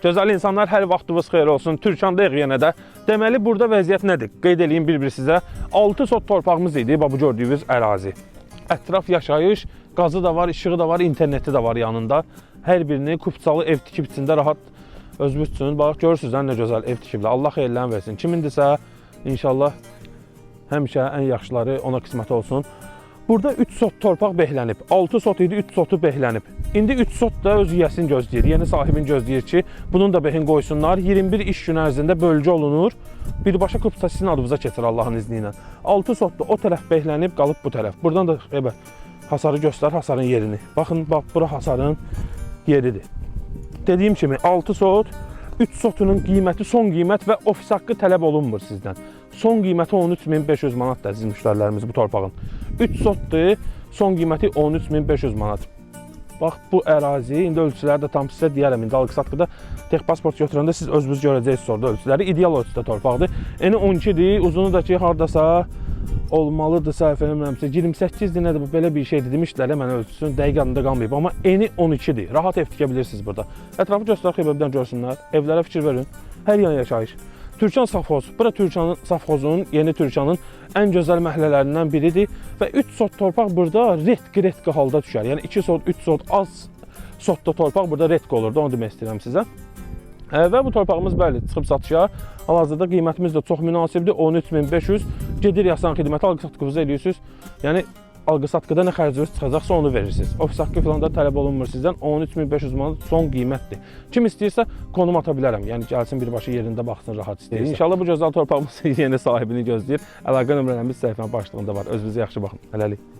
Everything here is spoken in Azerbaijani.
Gözəl insanlar, hər vaxtınız xeyir olsun. Türkandayıq yenə də. Deməli, burada vəziyyət nədir? Qeyd edeyim bir sizə. 6 sot torpağımız idi, bu gördüyünüz ərazi. Ətraf yaşayış, qazı da var, işığı da var, interneti də var yanında. Hər birini kupçalı ev tikib içində rahat özünüz üçün. Bax, görürsünüz nə gözəl ev tikiblər. Allah xeyirlərini versin. Kimindirsə, inşallah həmişə ən yaxşıları ona qismət olsun. Burada 3 sot torpaq behlənib. 6 sot idi, 3 sotu behlənib. İndi 3 sot da öz yiyəsini gözləyir. Yeni sahibini gözləyir ki, bunun da behin qoysunlar. 21 iş günü ərzində bölgü olunur. Birbaşa kupça sizin adınıza keçir Allahın izni ilə. 6 sotda o tərəf behlənib, qalıb bu tərəf. Buradan da hasarı göstər, hasarın yerini. Baxın, bax, bura hasarın yeridir. Dediyim kimi 6 sot, 3 sotunun qiyməti, son qiymət və ofis haqqı tələb olunmur sizdən. Son qiyməti 13.500 manatdır əziz müştərilərimiz bu torpağın. 3 sotdur, son qiyməti 13.500 manat. Bax, bu ərazi, indi ölçüləri də tam sizə deyərəm. İndi alqı-satqıda texpasport götürəndə siz özünüz görəcəksiniz orada ölçüləri. İdeal ölçüdə torpaqdır. Eni 12-dir, uzunu da ki, haradasa olmalıdır, səhv eləmirəmsə. 28-dir, nədir bu, belə bir şeydir demişdilər, mənə ölçüsün, dəqiq adında qalmayıb. Amma eni 12-dir, rahat ev tikə bilirsiniz burada. Ətrafı göstər, xeybərdən görsünlər, evlərə fikir verin. Hər yan yaşayış. Türkan Safxoz, bura Türkan Safxozun, yeni Türkanın ən gözəl məhəllələrindən biridir və 3 sot torpaq burada retqi halda düşər. Yəni 2 sot, 3 sot, az sotda torpaq burada retqi olurdu, onu demək istəyirəm sizə. Və bu torpağımız bəli, çıxıb satışa. Hal-hazırda qiymətimiz də çox münasibdir, 13.500. Gedir yasan xidməti, alqı-satqınızı edirsiniz. Yəni alqı-satqıda nə xərciniz çıxacaqsa onu verirsiniz. Ofis haqqı falan da tələb olunmur sizdən. 13.500 manat son qiymətdir. Kim istəyirsə konum ata bilərəm. Yəni gəlsin birbaşa yerində baxsın, rahat istəyir. İnşallah bu gözəl torpağımız yeni sahibini gözləyir. Əlaqə nömrələrimiz səhifənin başlığında var. Özünüzə yaxşı baxın. Hələlik.